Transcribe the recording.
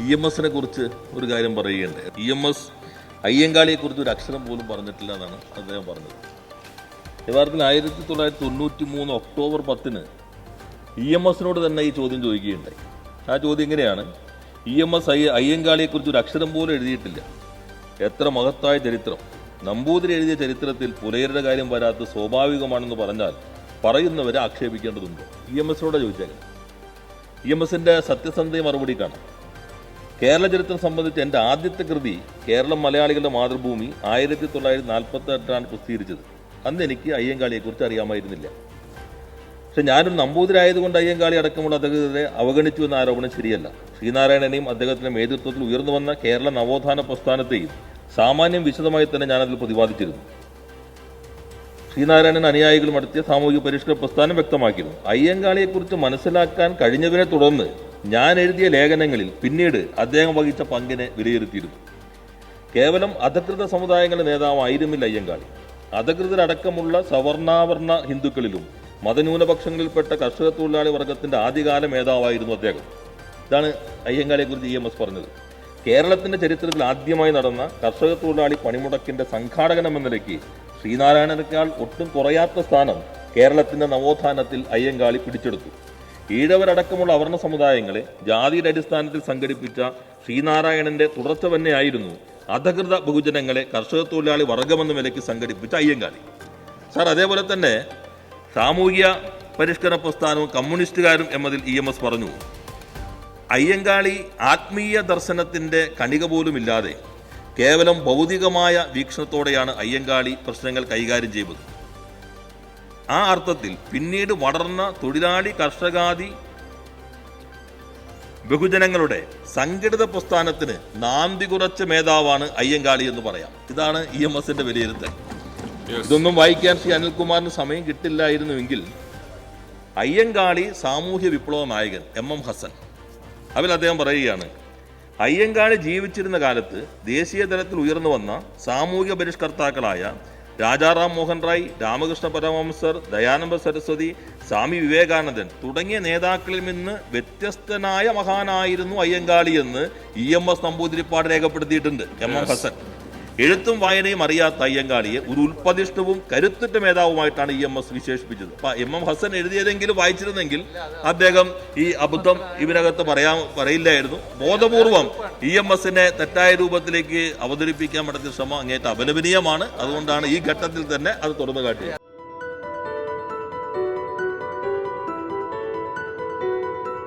EMS കുറിച്ച് ഒരു കാര്യം പറയുകയുണ്ട്. EMS അയ്യങ്കാളിയെക്കുറിച്ച് ഒരു അക്ഷരം പോലും പറഞ്ഞിട്ടില്ല എന്നാണ് അദ്ദേഹം പറഞ്ഞത്. യഥാർത്ഥത്തിൽ 1993 ഒക്ടോബർ 10 EMS തന്നെ ഈ ചോദ്യം ചോദിക്കുകയുണ്ടായി. ആ ചോദ്യം ഇങ്ങനെയാണ്: EMS അയ്യങ്കാളിയെക്കുറിച്ച് ഒരു അക്ഷരം പോലും എഴുതിയിട്ടില്ല. എത്ര മഹത്തായ ചരിത്രം! നമ്പൂതിരി എഴുതിയ ചരിത്രത്തിൽ പുലയരുടെ കാര്യം വരാത്ത സ്വാഭാവികമാണെന്ന് പറഞ്ഞാൽ പറയുന്നവരെ ആക്ഷേപിക്കേണ്ടതുണ്ടോ? EMS ചോദിച്ചേക്കാം. EMS സത്യസന്ധത മറുപടി കാണാം. കേരള ചരിത്രം സംബന്ധിച്ച് എൻ്റെ ആദ്യത്തെ കൃതി കേരളം മലയാളികളുടെ മാതൃഭൂമി 1948 പ്രസിദ്ധീകരിച്ചത്. അന്ന് എനിക്ക് അയ്യങ്കാളിയെക്കുറിച്ച് അറിയാമായിരുന്നില്ല. പക്ഷെ ഞാനൊരു നമ്പൂതിരായതുകൊണ്ട് അയ്യങ്കാളി അടക്കമുള്ള അദ്ദേഹത്തെ അവഗണിച്ചു എന്ന ആരോപണം ശരിയല്ല. ശ്രീനാരായണനെയും അദ്ദേഹത്തിന്റെ നേതൃത്വത്തിൽ ഉയർന്നു വന്ന കേരള നവോത്ഥാന പ്രസ്ഥാനത്തെയും സാമാന്യം വിശദമായി തന്നെ ഞാനതിൽ പ്രതിപാദിച്ചിരുന്നു. ശ്രീനാരായണൻ അനുയായികൾ നടത്തിയ സാമൂഹിക പരിഷ്കരണ പ്രസ്ഥാനം വ്യക്തമാക്കിയിരുന്നു. അയ്യങ്കാളിയെക്കുറിച്ച് മനസ്സിലാക്കാൻ കഴിഞ്ഞതിനെ തുടർന്ന് ഞാൻ എഴുതിയ ലേഖനങ്ങളിൽ പിന്നീട് അദ്ദേഹം വഹിച്ച പങ്കിനെ വിലയിരുത്തിയിരുന്നു. കേവലം അധകൃത സമുദായങ്ങളുടെ നേതാവായിരുന്നില്ല അയ്യങ്കാളി. അധകൃതരടക്കമുള്ള സവർണാവർണ ഹിന്ദുക്കളിലും മതന്യൂനപക്ഷങ്ങളിൽപ്പെട്ട കർഷക തൊഴിലാളി വർഗത്തിന്റെ ആദ്യകാല മേധാവായിരുന്നു അദ്ദേഹം. ഇതാണ് അയ്യങ്കാളിയെക്കുറിച്ച് EMS പറഞ്ഞത്. കേരളത്തിന്റെ ചരിത്രത്തിൽ ആദ്യമായി നടന്ന കർഷക തൊഴിലാളി പണിമുടക്കിന്റെ സംഘാടകൻ എന്ന നിലയ്ക്ക് ശ്രീനാരായണനേക്കാൾ ഒട്ടും കുറയാത്ത സ്ഥാനം കേരളത്തിന്റെ നവോത്ഥാനത്തിൽ അയ്യങ്കാളി പിടിച്ചെടുത്തു. ഈഴവരടക്കമുള്ള അവർണ സമുദായങ്ങളെ ജാതിയുടെ അടിസ്ഥാനത്തിൽ സംഘടിപ്പിച്ച ശ്രീനാരായണന്റെ തുടർച്ച തന്നെയായിരുന്നു അധകൃത ബഹുജനങ്ങളെ കർഷക തൊഴിലാളി വർഗമെന്ന നിലയ്ക്ക് സംഘടിപ്പിച്ച അയ്യങ്കാളി. സാർ, അതേപോലെ തന്നെ സാമൂഹിക പരിഷ്കരണ പ്രസ്ഥാനവും കമ്മ്യൂണിസ്റ്റുകാരും എന്നതിൽ EMS പറഞ്ഞു: അയ്യങ്കാളി ആത്മീയ ദർശനത്തിന്റെ കണിക പോലുമില്ലാതെ കേവലം ഭൗതികമായ വീക്ഷണത്തോടെയാണ് അയ്യങ്കാളി പ്രശ്നങ്ങൾ കൈകാര്യം ചെയ്തത്. ആ അർത്ഥത്തിൽ പിന്നീട് വളർന്ന തൊഴിലാളി കർഷകാദി ബഹുജനങ്ങളുടെ സംഘടിത പ്രസ്ഥാനത്തിന് നാന്തി കുറച്ച മേധാവാണ് അയ്യങ്കാളി എന്ന് പറയാം. ഇതാണ് EMS വിലയിരുത്തൽ. ഇതൊന്നും വായിക്കാൻ ശ്രീ അനിൽകുമാറിന് സമയം കിട്ടില്ലായിരുന്നുവെങ്കിൽ അയ്യങ്കാളി സാമൂഹ്യ വിപ്ലവ നായകൻ MM ഹസൻ, അതിൽ അദ്ദേഹം പറയുകയാണ്: അയ്യങ്കാളി ജീവിച്ചിരുന്ന കാലത്ത് ദേശീയ തലത്തിൽ ഉയർന്നു വന്ന സാമൂഹിക പരിഷ്കർത്താക്കളായ രാജാറാം മോഹൻ റായ്, രാമകൃഷ്ണ പരമഹംസർ, ദയാനന്ദ സരസ്വതി, സ്വാമി വിവേകാനന്ദൻ തുടങ്ങിയ നേതാക്കളിൽ നിന്ന് വ്യത്യസ്തനായ മഹാനായിരുന്നു അയ്യങ്കാളി എന്ന് EMS നമ്പൂതിരിപ്പാട് രേഖപ്പെടുത്തിയിട്ടുണ്ട്. MM ഹസൻ എഴുത്തും വായനയും അറിയാത്ത അയ്യങ്കാളിയെ ഒരു ഉൽപ്പതിഷ്ഠവും കരുത്തുറ്റ മേധാവുമായിട്ടാണ് EMS വിശേഷിപ്പിച്ചത്. MM ഹസൻ എഴുതിയതെങ്കിലും വായിച്ചിരുന്നെങ്കിൽ അദ്ദേഹം ഈ അബദ്ധം ഇതിനകത്ത് പറയില്ലായിരുന്നു. ബോധപൂർവം EMS തെറ്റായ രൂപത്തിലേക്ക് അവതരിപ്പിക്കാൻ നടത്തിയ ശ്രമം അങ്ങേറ്റ അപലപനീയമാണ്. അതുകൊണ്ടാണ് ഈ ഘട്ടത്തിൽ തന്നെ അത് തുറന്നു കാട്ടിയത്.